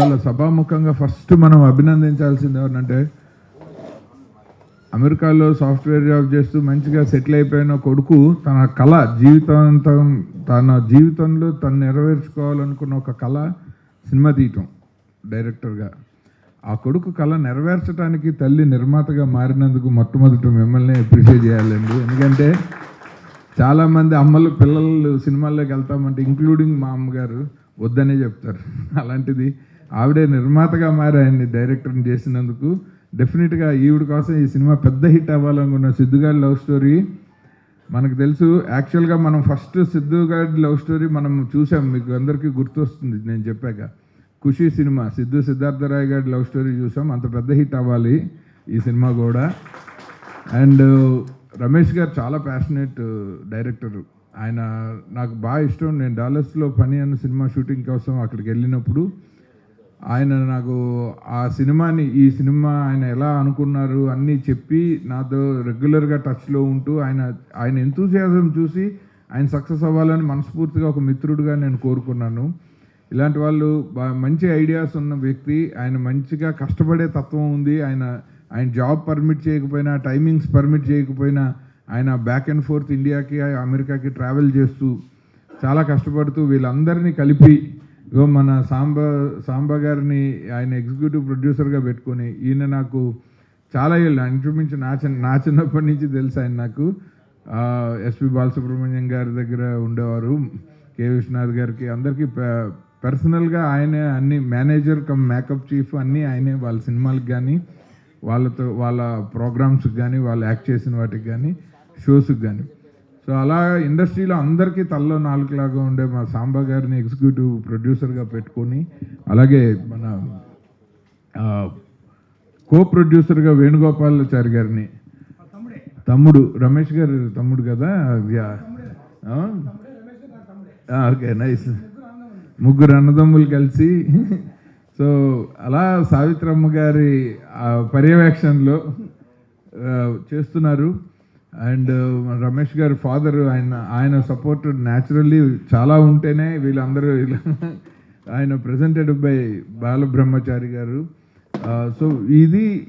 ఇవాళ సభాముఖంగా ఫస్ట్ మనం అభినందించాల్సింది ఎవరంటే అమెరికాలో సాఫ్ట్వేర్ జాబ్ చేస్తూ మంచిగా సెటిల్ అయిపోయిన కొడుకు తన కళ తన జీవితంలో తను నెరవేర్చుకోవాలనుకున్న ఒక కళ సినిమా తీయటం డైరెక్టర్గా. ఆ కొడుకు కళ నెరవేర్చడానికి తల్లి నిర్మాతగా మారినందుకు మొట్టమొదటి మిమ్మల్ని అప్రిషియేట్ చేయాలండి. ఎందుకంటే చాలామంది అమ్మలు పిల్లలు సినిమాల్లోకి వెళ్తామంటే ఇంక్లూడింగ్ మా అమ్మగారు వద్దనే చెప్తారు. అలాంటిది ఆవిడే నిర్మాతగా మారి ఆయన్ని డైరెక్టర్ని చేసినందుకు డెఫినెట్గా ఈవిడ కోసం ఈ సినిమా పెద్ద హిట్ అవ్వాలనుకున్న సిద్ధుగాడి లవ్ స్టోరీ మనకు తెలుసు. యాక్చువల్గా మనం ఫస్ట్ సిద్ధుగాడి లవ్ స్టోరీ మనం చూసాం, మీకు అందరికీ గుర్తొస్తుంది నేను చెప్పాక. ఖుషి సినిమా సిద్ధార్థరాయ్ గారి లవ్ స్టోరీ చూసాం. అంత పెద్ద హిట్ అవ్వాలి ఈ సినిమా కూడా. అండ్ రమేష్ గారు చాలా ప్యాషనేట్ డైరెక్టరు. ఆయన నాకు బాగా ఇష్టం. నేను డాలస్లో పని అన్న సినిమా షూటింగ్ కోసం అక్కడికి వెళ్ళినప్పుడు ఆయన నాకు ఈ సినిమా ఆయన ఎలా అనుకున్నారు అన్నీ చెప్పి నాతో రెగ్యులర్గా టచ్లో ఉంటూ ఆయన ఎంతూసియాజం చూసి ఆయన సక్సెస్ అవ్వాలని మనస్ఫూర్తిగా ఒక మిత్రుడిగా నేను కోరుకున్నాను. ఇలాంటి వాళ్ళు మంచి ఐడియాస్ ఉన్న వ్యక్తి. ఆయన మంచిగా కష్టపడే తత్వం ఉంది. ఆయన జాబ్ పర్మిట్ చేయకపోయినా, టైమింగ్స్ పర్మిట్ చేయకపోయినా ఆయన బ్యాక్ అండ్ ఫోర్త్ ఇండియాకి అమెరికాకి ట్రావెల్ చేస్తూ చాలా కష్టపడుతూ వీళ్ళందరినీ కలిపి మన సాంబా గారిని ఆయన ఎగ్జిక్యూటివ్ ప్రొడ్యూసర్గా పెట్టుకొని ఈయన నాకు చాలా ఏళ్ళు ఇంచుమించు నా చిన్నప్పటి నుంచి తెలుసు ఆయన నాకు. ఎస్పి బాలసుబ్రహ్మణ్యం గారి దగ్గర ఉండేవారు, కె విశ్వనాథ్ గారికి అందరికీ పర్సనల్గా ఆయనే అన్ని మేనేజర్ కమ్ మేకప్ చీఫ్ అన్నీ ఆయనే. వాళ్ళ సినిమాలకు కానీ వాళ్ళ ప్రోగ్రామ్స్కి కానీ వాళ్ళు యాక్ట్ చేసిన వాటికి కానీ షోస్కి కానీ. సో అలా ఇండస్ట్రీలో అందరికీ తల్లో నాలుగులాగా ఉండే మా సాంబా గారిని ఎగ్జిక్యూటివ్ ప్రొడ్యూసర్గా పెట్టుకొని, అలాగే మన కో ప్రొడ్యూసర్గా వేణుగోపాలాచారి గారిని, తమ్ముడు రమేష్ గారు తమ్ముడు కదా, ఓకే నైస్, ముగ్గురు అన్నదమ్ములు కలిసి సో అలా సావిత్రమ్మ గారి పర్యవేక్షణలో చేస్తున్నారు. అండ్ రమేష్ గారి ఫాదర్ ఆయన సపోర్ట్ న్యాచురల్లీ చాలా ఉంటేనే వీళ్ళందరూ ఆయన ప్రెజెంటెడ్ బై బాలబ్రహ్మచారి గారు. సో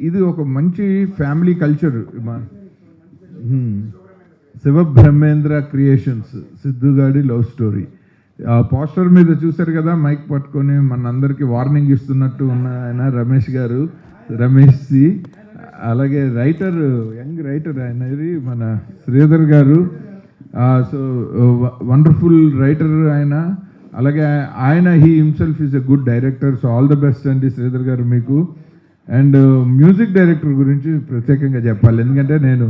ఇది ఒక మంచి ఫ్యామిలీ కల్చర్. శివబ్రహ్మేంద్ర క్రియేషన్స్ సిద్ధుగాడి లవ్ స్టోరీ. పోస్టర్ మీద చూశారు కదా, మైక్ పట్టుకొని మనందరికీ వార్నింగ్ ఇస్తున్నట్టు ఉన్న ఆయన రమేష్ సి. అలాగే రైటర్, యంగ్ రైటర్ ఆయనది మన శ్రీధర్ గారు. సో వండర్ఫుల్ రైటర్ ఆయన. అలాగే he himself is a good director. So all the best అండి శ్రీధర్ గారు మీకు. అండ్ మ్యూజిక్ డైరెక్టర్ గురించి ప్రత్యేకంగా చెప్పాలి, ఎందుకంటే నేను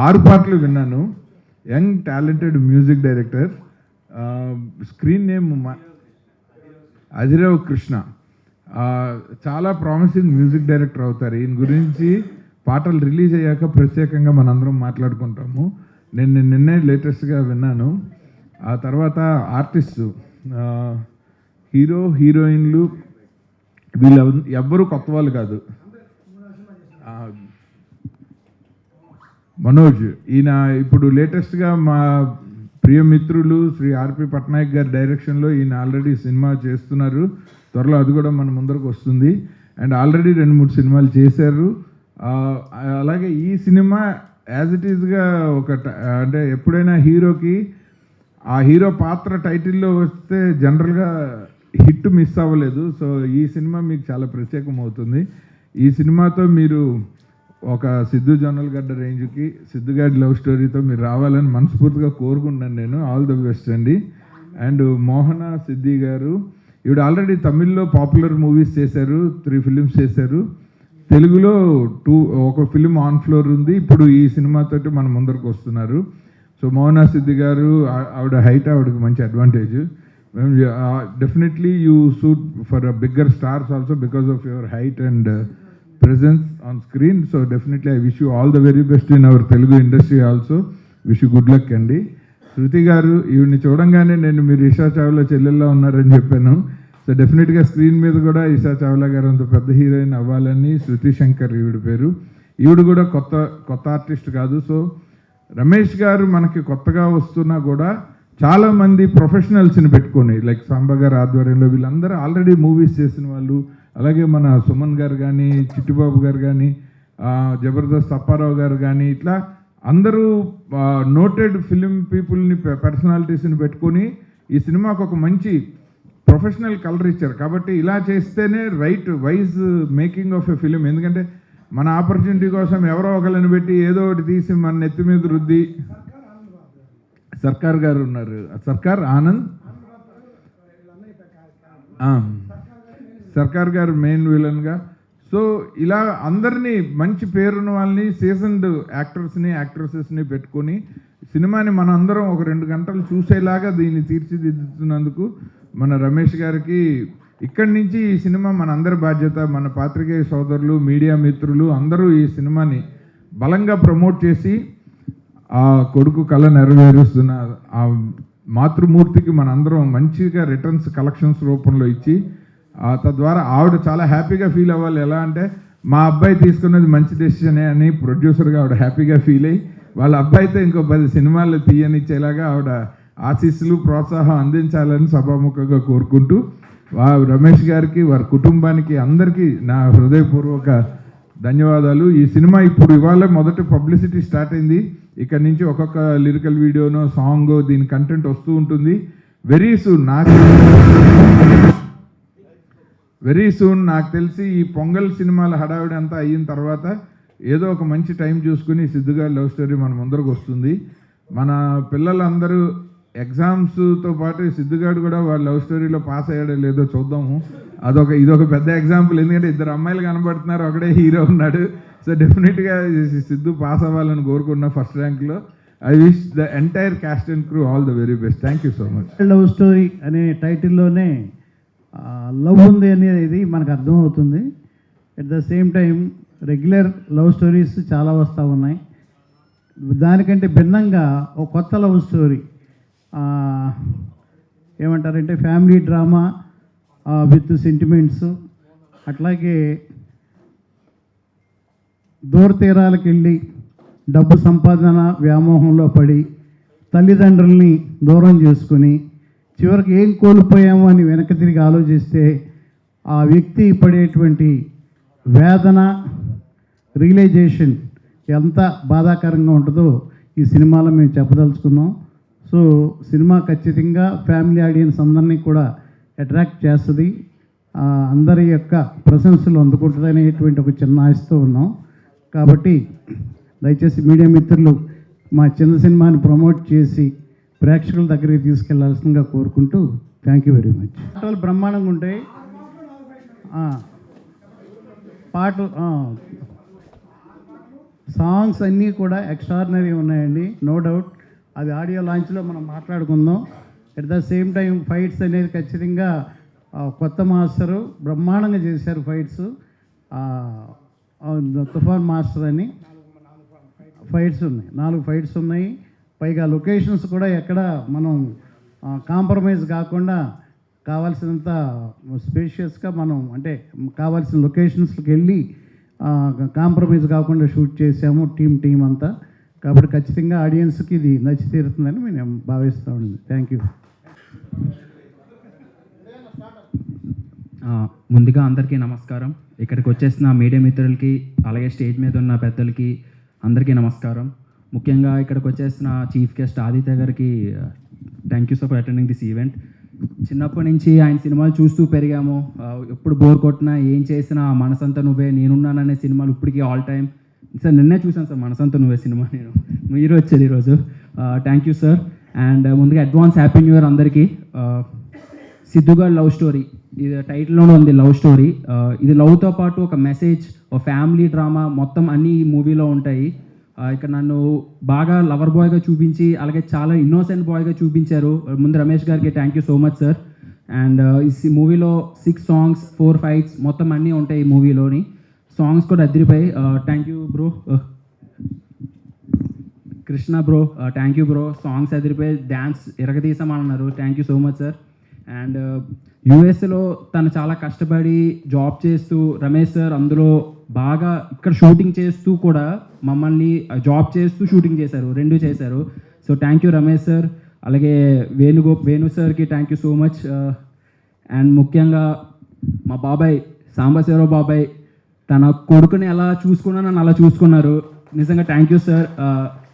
6 పాటలు విన్నాను. Young talented music director. Screen name Ajirav Krishna. చాలా ప్రామిసింగ్ మ్యూజిక్ డైరెక్టర్ అవుతారు. ఈయన గురించి పాటలు రిలీజ్ అయ్యాక ప్రత్యేకంగా మనందరం మాట్లాడుకుంటాము. నేను నిన్నే లేటెస్ట్గా విన్నాను. ఆ తర్వాత ఆర్టిస్టు, హీరో హీరోయిన్లు వీళ్ళు ఎవ్వరూ కొత్త వాళ్ళు కాదు. మనోజ్ ఈయన ఇప్పుడు లేటెస్ట్గా మా ప్రియమిత్రులు శ్రీ ఆర్పి పట్నాయక్ గారి డైరెక్షన్లో ఈయన ఆల్రెడీ సినిమా చేస్తున్నారు. త్వరలో అది కూడా మన ముందరకు వస్తుంది. అండ్ ఆల్రెడీ 2-3 సినిమాలు చేశారు. అలాగే ఈ సినిమా యాజ్ ఇట్ ఈజ్గా అంటే ఎప్పుడైనా హీరోకి ఆ హీరో పాత్ర టైటిల్లో వస్తే జనరల్గా హిట్ మిస్ అవ్వలేదు. సో ఈ సినిమా మీకు చాలా ప్రత్యేకం అవుతుంది. ఈ సినిమాతో మీరు ఒక సిద్ధు జొన్నలగడ్డ రేంజ్కి, సిద్ధుగాడి లవ్ స్టోరీతో మీరు రావాలని మనస్ఫూర్తిగా కోరుకుంటున్నాను నేను. ఆల్ ది బెస్ట్ అండి. అండ్ మోహన సిద్ధి గారు, ఈవిడ ఆల్రెడీ తమిళ్లో పాపులర్ మూవీస్ చేశారు, 3 ఫిలిమ్స్ చేశారు. తెలుగులో ఒక ఫిలిం ఆన్ ఫ్లోర్ ఉంది. ఇప్పుడు ఈ సినిమాతోటి మన ముందరకు వస్తున్నారు. సో మోహన సిద్ధి గారు, ఆవిడ హైట్ ఆవిడకి మంచి advantage. Definitely you suit for a bigger stars also because of your height and presence on screen. So definitely I wish you all the very best in our Telugu industry also. Wish you good luck అండి. శృతి గారు, ఈవిడ్ని చూడంగానే నేను మీరు ఇషా చావ్లా చెల్లెల్లో ఉన్నారని చెప్పాను. So డెఫినెట్గా screen మీద కూడా ఇషా చావ్లా గారు అంత పెద్ద హీరోయిన్ అవ్వాలని. శృతి శంకర్ ఈవిడ పేరు. ఈవిడ కూడా కొత్త ఆర్టిస్ట్ కాదు. సో రమేష్ గారు మనకి కొత్తగా వస్తున్నా కూడా చాలామంది ప్రొఫెషనల్స్ని పెట్టుకొని లైక్ సాంబా గారి ఆధ్వర్యంలో వీళ్ళందరూ ఆల్రెడీ మూవీస్ చేసిన వాళ్ళు, అలాగే మన సుమన్ గారు కానీ, చిట్టిబాబు గారు కానీ, జబర్దస్త్ అప్పారావు గారు కానీ, ఇట్లా అందరూ నోటెడ్ ఫిలిం పీపుల్ని, పర్సనాలిటీస్ని పెట్టుకొని ఈ సినిమాకు ఒక మంచి ప్రొఫెషనల్ కలర్ ఇచ్చారు. కాబట్టి ఇలా చేస్తేనే right wise making of a film. ఎందుకంటే మన ఆపర్చునిటీ కోసం ఎవరో ఒకరిని పెట్టి ఏదో ఒకటి తీసి మన నెత్తి మీద రుద్ది, సర్కార్ గారు ఉన్నారు, సర్కార్ ఆనంద్, సర్కార్ గారు మెయిన్ విలన్గా. సో ఇలా అందరినీ మంచి పేరున్న వాళ్ళని, సీజన్డ్ యాక్టర్స్ని, యాక్ట్రసెస్ని పెట్టుకొని సినిమాని మన అందరం ఒక 2 గంటలు చూసేలాగా దీన్ని తీర్చిదిద్దుతున్నందుకు మన రమేష్ గారికి ఇక్కడి నుంచి ఈ సినిమా మన అందరి బాధ్యత. మన పాత్రికేయ సోదరులు, మీడియా మిత్రులు అందరూ ఈ సినిమాని బలంగా ప్రమోట్ చేసి ఆ కొడుకు కళ నెరవేరుస్తున్న ఆ మాతృమూర్తికి మనందరం మంచిగా రిటర్న్స్ కలెక్షన్స్ రూపంలో ఇచ్చి తద్వారా ఆవిడ చాలా హ్యాపీగా ఫీల్ అవ్వాలి. ఎలా అంటే మా అబ్బాయి తీసుకున్నది మంచి డెసిషనే అని ప్రొడ్యూసర్గా ఆవిడ హ్యాపీగా ఫీల్ అయ్యి వాళ్ళ అబ్బాయితో ఇంకో 10 సినిమాలు తీయనిచ్చేలాగా ఆవిడ ఆశీస్సులు, ప్రోత్సాహం అందించాలని సభాముఖంగా కోరుకుంటూ రమేష్ గారికి, వారి కుటుంబానికి అందరికీ నా హృదయపూర్వక ధన్యవాదాలు. ఈ సినిమా ఇప్పుడు ఇవాళ మొదటి పబ్లిసిటీ స్టార్ట్ అయింది. ఇక్కడ నుంచి ఒక్కొక్క లిరికల్ వీడియోనో, సాంగ్, దీని కంటెంట్ వస్తూ ఉంటుంది. వెరీ సూన్ నాకు తెలిసి ఈ పొంగల్ సినిమాల హడావిడి అంతా అయిన తర్వాత ఏదో ఒక మంచి టైం చూసుకుని సిద్ధుగారి లవ్ స్టోరీ మన ముందరకు వస్తుంది. మన పిల్లలందరూ ఎగ్జామ్స్తో పాటు సిద్ధుగాడు కూడా వాళ్ళ లవ్ స్టోరీలో పాస్ అయ్యాడో లేదో చూద్దాము. ఇదొక పెద్ద ఎగ్జాంపుల్. ఎందుకంటే 2 అమ్మాయిలు కనబడుతున్నారు, ఒకడే హీరో ఉన్నాడు. సో డెఫినెట్గా సిద్ధు పాస్ అవ్వాలని కోరుకున్నా ఫస్ట్ ర్యాంక్లో. I wish the entire cast and crew all the very best. Thank you so much. Love story అనే టైటిల్లోనే లవ్ ఉంది అనేది మనకు అర్థమవుతుంది. At the same time regular love stories చాలా వస్తూ ఉన్నాయి. దానికంటే భిన్నంగా ఒక కొత్త లవ్ స్టోరీ, ఏమంటారంటే ఫ్యామిలీ డ్రామా విత్ సెంటిమెంట్స్. అట్లాగే దూర తీరాలకు వెళ్ళి డబ్బు సంపాదన వ్యామోహంలో పడి తల్లిదండ్రుల్ని దూరం చేసుకుని చివరికి ఏం కోల్పోయామో అని వెనక్కి తిరిగి ఆలోచిస్తే ఆ వ్యక్తి పడేటువంటి వేదన, రియలైజేషన్ ఎంత బాధాకరంగా ఉంటుందో ఈ సినిమాలో మేము చెప్పదలుచుకున్నాం. సో సినిమా ఖచ్చితంగా ఫ్యామిలీ ఆడియన్స్ అందరినీ కూడా అట్రాక్ట్ చేస్తుంది, అందరి యొక్క ప్రశంసలు అందుకుంటుంది అనేటువంటి ఒక చిన్న ఆశతో ఉన్నాం. కాబట్టి దయచేసి మీడియా మిత్రులు మా చిన్న సినిమాని ప్రమోట్ చేసి ప్రేక్షకుల దగ్గరికి తీసుకెళ్లాల్సిందిగా కోరుకుంటూ థ్యాంక్ యూ వెరీ మచ్. పాటలు బ్రహ్మాండంగా ఉంటాయి, పాటలు సాంగ్స్ అన్నీ కూడా ఎక్స్ట్రాడినరీ ఉన్నాయండి, నో డౌట్. అది ఆడియో లాంచ్లో మనం మాట్లాడుకుందాం. At the same time fights అనేది ఖచ్చితంగా కొత్త మాస్టరు బ్రహ్మాండంగా చేశారు ఫైట్స్. తుఫాన్ మాస్టర్ అని ఫైట్స్ ఉన్నాయి, 4 ఫైట్స్ ఉన్నాయి. పైగా లొకేషన్స్ కూడా ఎక్కడ మనం కాంప్రమైజ్ కాకుండా కావాల్సినంత స్పేషియస్గా మనం అంటే కావాల్సిన లొకేషన్స్కి వెళ్ళి కాంప్రమైజ్ కాకుండా షూట్ చేసాము టీం అంతా. కాబట్టి ఖచ్చితంగా ఆడియన్స్కి ఇది నచ్చి తీరుతుందని మేము భావిస్తూ ఉండింది. Thank you. ముందుగా అందరికీ నమస్కారం. ఇక్కడికి వచ్చేసిన మీడియా మిత్రులకి, అలాగే స్టేజ్ మీద ఉన్న పెద్దలకి అందరికీ నమస్కారం. ముఖ్యంగా ఇక్కడికి వచ్చేసిన చీఫ్ గెస్ట్ ఆదిత్య గారికి thank you so for attending this event. చిన్నప్పటి నుంచి ఆయన సినిమాలు చూస్తూ పెరిగాము. ఎప్పుడు బోర్ కొట్టినా, ఏం చేసినా మనసంతా నువ్వే, నేనున్నాననే సినిమాలు ఇప్పటికీ ఆల్ టైమ్. సార్ నిన్నే చూసాను సార్ మనసంతా నువ్వే సినిమా, మీరు వచ్చేది ఈరోజు. Thank you sir. అండ్ ముందుగా అడ్వాన్స్ హ్యాపీ న్యూ ఇయర్ అందరికీ. సిద్ధుగారి లవ్ స్టోరీ, ఇది టైటిల్లోనే ఉంది లవ్ స్టోరీ. ఇది లవ్తో పాటు ఒక మెసేజ్, ఒక ఫ్యామిలీ డ్రామా మొత్తం అన్నీ ఈ మూవీలో ఉంటాయి. ఇక్కడ నన్ను బాగా లవర్ బాయ్గా చూపించి, అలాగే చాలా ఇన్నోసెంట్ బాయ్గా చూపించారు. ముందు రమేష్ గారికి thank you so much sir. And ఈ మూవీలో 6 సాంగ్స్, 4 ఫైట్స్ మొత్తం అన్నీ ఉంటాయి ఈ మూవీలోని. సాంగ్స్ కూడా అదిరిపోయి. Thank you bro Krishna bro, thank you bro. Songs అదిరిపోయి, డ్యాన్స్ ఇరగదీసామన్నారు. Thank you so much sir. And యూఎస్లో తను చాలా కష్టపడి జాబ్ చేస్తూ, రమేష్ సార్ అందులో బాగా ఇక్కడ షూటింగ్ చేస్తూ కూడా మమ్మల్ని జాబ్ చేస్తూ షూటింగ్ చేశారు, 2 చేశారు. So thank you Ramesh sir. అలాగే వేణు సార్కి thank you so much. And ముఖ్యంగా మా బాబాయ్ సాంబశివరావు బాబాయ్ తన కొడుకుని ఎలా చూసుకున్నా నన్ను అలా చూసుకున్నారు. నిజంగా థ్యాంక్ యూ సార్.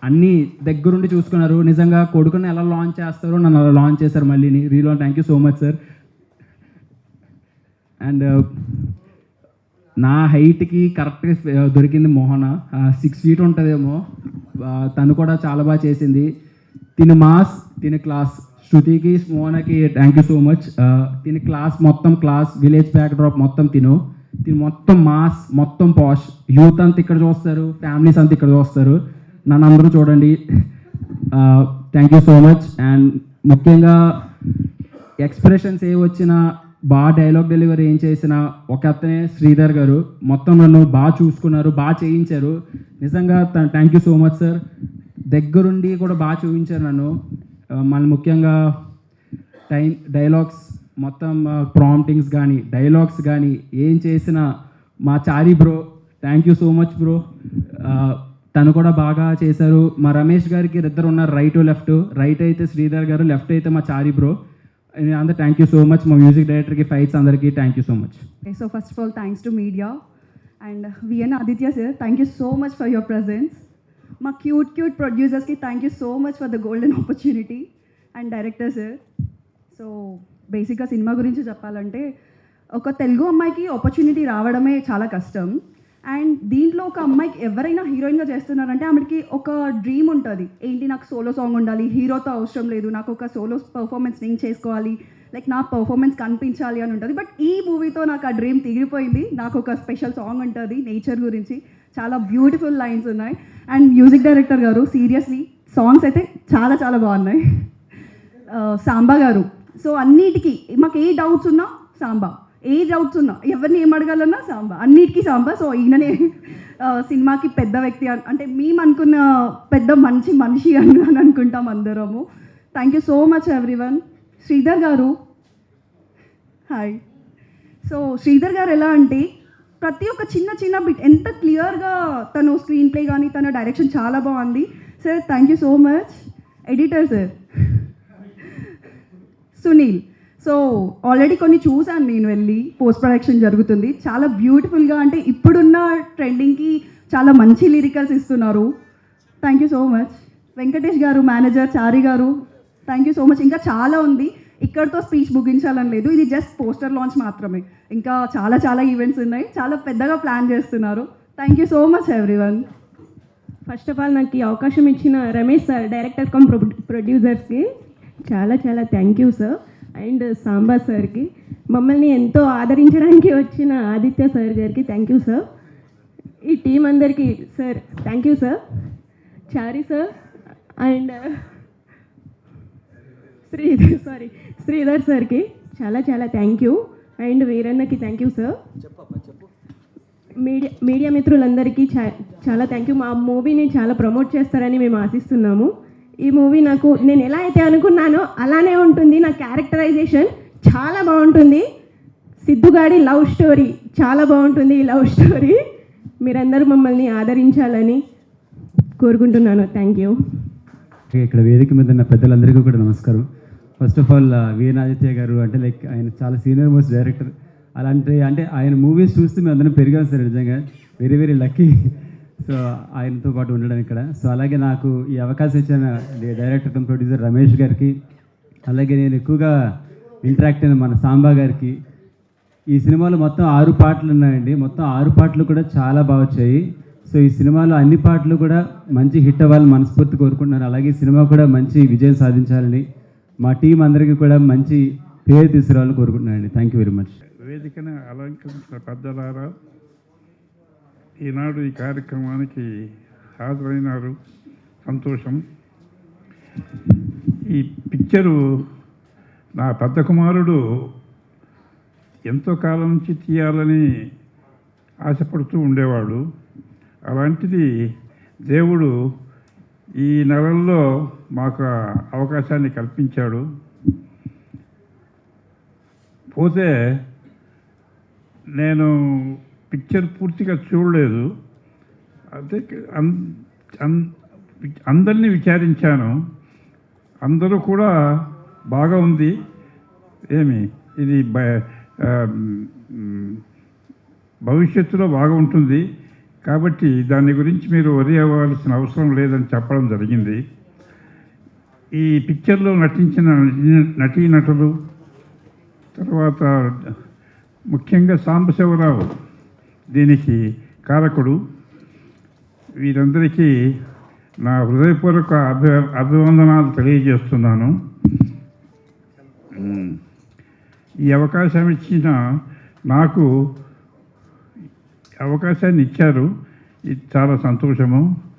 అన్నీ దగ్గరుండి చూసుకున్నారు. నిజంగా కొడుకుని ఎలా లాంచ్ చేస్తారో నన్ను అలా లాంచ్ చేశారు మళ్ళీని. రీలో thank you so much sir. And నా హైట్కి కరెక్ట్గా దొరికింది మోహన. 6 feet ఉంటుందేమో. తను కూడా చాలా బాగా చేసింది. తిని మాస్, తిని క్లాస్. శృతికి మోహనకి థ్యాంక్ యూ సో మచ్. తిని క్లాస్, మొత్తం క్లాస్, విలేజ్ బ్యాక్ డ్రాప్ మొత్తం తిని మొత్తం మాస్, మొత్తం పాష్. యూత్ అంతా ఇక్కడ చూస్తారు, ఫ్యామిలీస్ అంతా ఇక్కడ చూస్తారు. నన్ను అందరూ చూడండి. Thank you so much. And ముఖ్యంగా ఎక్స్ప్రెషన్స్ ఏ వచ్చినా, బాగా డైలాగ్ డెలివరీ ఏం చేసినా ఒక అతనే శ్రీధర్ గారు మొత్తం నన్ను బాగా చూసుకున్నారు, బాగా చేయించారు. నిజంగా thank you so much sir. దగ్గరుండి కూడా బాగా చూపించారు నన్ను. మళ్ళీ ముఖ్యంగా డైలాగ్స్ మొత్తం ప్రాంప్టింగ్స్ కానీ డైలాగ్స్ కానీ ఏం చేసినా మా Chari bro thank you so much bro. తను కూడా బాగా చేశారు. మా రమేష్ గారికి ఇద్దరు ఉన్నారు, రైట్ అయితే శ్రీధర్ గారు, లెఫ్ట్ అయితే మా చారీ బ్రో. అందరూ థ్యాంక్ యూ సో మచ్. మా మ్యూజిక్ డైరెక్టర్కి, ఫైట్స్ అందరికీ thank you so much. Okay, so first of all, thanks to media and VN Aditya sir, thank you so much for your presence. My cute producers ki thank you so much for the golden opportunity and director sir. So బేసిక్గా cinema గురించి చెప్పాలంటే ఒక తెలుగు అమ్మాయికి opportunity రావడమే చాలా కష్టం. And దీంట్లో ఒక అమ్మాయికి ఎవరైనా హీరోయిన్గా చేస్తున్నారంటే ఆమెకి ఒక డ్రీమ్ ఉంటుంది. ఏంటి, నాకు సోలో సాంగ్ ఉండాలి, హీరోతో అవసరం లేదు, నాకు ఒక సోలో పర్ఫార్మెన్స్ నేను చేసుకోవాలి, లైక్ నా పర్ఫార్మెన్స్ కనిపించాలి అని ఉంటుంది. బట్ ఈ మూవీతో నాకు ఆ డ్రీమ్ తీరిపోయింది. నాకు ఒక స్పెషల్ సాంగ్ ఉంటుంది నేచర్ గురించి, చాలా బ్యూటిఫుల్ లైన్స్ ఉన్నాయి. అండ్ మ్యూజిక్ డైరెక్టర్ గారు సీరియస్లీ సాంగ్స్ అయితే చాలా చాలా బాగున్నాయి. సాంబా గారు, సో అన్నిటికీ మాకు ఏ డౌట్స్ ఉన్నా సాంబా, ఏ డౌట్స్ ఉన్నా ఎవరిని ఏం అడగాలన్నా సాంబా, అన్నిటికీ సాంబా. సో ఈయననే సినిమాకి పెద్ద వ్యక్తి అంటే మేము అనుకున్న పెద్ద మంచి మనిషి అని అనుకుంటాం అందరము. Thank you so much everyone. Sridhar గారు, హాయ్. సో శ్రీధర్ గారు ఎలా అంటే ప్రతి ఒక్క చిన్న బిట్ ఎంత క్లియర్గా తను స్క్రీన్ ప్లే కానీ తన డైరెక్షన్ చాలా బాగుంది sir. Thank you so much. Editor sir Sunil. So already కొన్ని చూశాను నేను, వెళ్ళి పోస్ట్ ప్రొడక్షన్ జరుగుతుంది, చాలా బ్యూటిఫుల్గా, అంటే ఇప్పుడున్న ట్రెండింగ్కి చాలా మంచి లిరికల్స్ ఇస్తున్నారు. Thank you so much. Venkatesh గారు, మేనేజర్ చారి గారు, థ్యాంక్ యూ సో మచ్. ఇంకా చాలా ఉంది, ఇక్కడితో స్పీచ్ ముగించాలని లేదు, ఇది జస్ట్ పోస్టర్ లాంచ్ మాత్రమే. ఇంకా చాలా ఈవెంట్స్ ఉన్నాయి, చాలా పెద్దగా ప్లాన్ చేస్తున్నారు. Thank you so much everyone. First of all నాకు ఈ అవకాశం ఇచ్చిన రమేష్ సార్, డైరెక్టర్ కమ్ ప్రొడ్యూసర్స్కి చాలా thank you sir. And Samba సార్కి, మమ్మల్ని ఎంతో ఆదరించడానికి వచ్చిన ఆదిత్య సార్ గారికి థ్యాంక్ యూ సార్. ఈ టీం అందరికీ sir thank you sir. Chari sir and Sridhar సార్కి చాలా థ్యాంక్ యూ. అండ్ వీరన్నకి థ్యాంక్ యూ సార్. మీడియా మిత్రులందరికీ చాలా థ్యాంక్ యూ. మా మూవీని చాలా ప్రమోట్ చేస్తారని మేము ఆశిస్తున్నాము. ఈ మూవీ నాకు నేను ఎలా అయితే అనుకున్నానో అలానే ఉంటుంది. నా క్యారెక్టరైజేషన్ చాలా బాగుంటుంది. సిద్ధుగాడి లవ్ స్టోరీ చాలా బాగుంటుంది. ఈ లవ్ స్టోరీ మీరందరూ మమ్మల్ని ఆదరించాలని కోరుకుంటున్నాను. Thank you. ఇక్కడ వేదిక మీద ఉన్న పెద్దలందరికీ కూడా నమస్కారం. First of all VN Aditya గారు అంటే లైక్ ఆయన చాలా సీనియర్ మోస్ట్ డైరెక్టర్. అంటే ఆయన మూవీస్ చూస్తూ మేము అందరం పెరిగాం సార్. నిజంగా వెరీ లక్కీ సో ఆయనతో పాటు ఉండడం ఇక్కడ. సో అలాగే నాకు ఈ అవకాశం ఇచ్చిన డైరెక్టర్ కమ్ ప్రొడ్యూసర్ రమేష్ గారికి, అలాగే నేను ఎక్కువగా ఇంటరాక్ట్ అయిన మన సాంబా గారికి. ఈ సినిమాలో మొత్తం 6 పాటలు ఉన్నాయండి. మొత్తం 6 పాటలు కూడా చాలా బాగా వచ్చాయి. సో ఈ సినిమాలో అన్ని పాటలు కూడా మంచి హిట్ అవ్వాలని మనస్ఫూర్తి కోరుకుంటున్నాను. అలాగే సినిమా కూడా మంచి విజయం సాధించాలని, మా టీం అందరికీ కూడా మంచి పేరు తీసుకురావాలని కోరుకుంటున్నానండి. Thank you very much. వేదికను అలంకరించిన పెద్దలారా, ఈనాడు ఈ కార్యక్రమానికి హాజరైనారు, సంతోషం. ఈ పిక్చరు నా పెద్ద కుమారుడు ఎంతో కాలం నుంచి తీయాలని ఆశపడుతూ ఉండేవాడు. అలాంటిది దేవుడు ఈ నెలల్లో మాకు అవకాశాన్ని కల్పించాడు. పోతే నేను పిక్చర్ పూర్తిగా చూడలేదు, అదే అందరినీ విచారించాను. అందరూ కూడా బాగా ఉంది. ఇది భవిష్యత్తులో బాగా ఉంటుంది కాబట్టి దాని గురించి మీరు వరి అవ్వాల్సిన అవసరం లేదని చెప్పడం జరిగింది. ఈ పిక్చర్లో నటించిన నటీనటులు, తర్వాత ముఖ్యంగా సాంబశివరావు దీనికి కారకుడు, వీరందరికీ నా హృదయపూర్వక అభివందనాలు తెలియజేస్తున్నాను. ఈ అవకాశం ఇచ్చిన నాకు అవకాశాన్ని ఇచ్చారు, ఇది చాలా సంతోషము.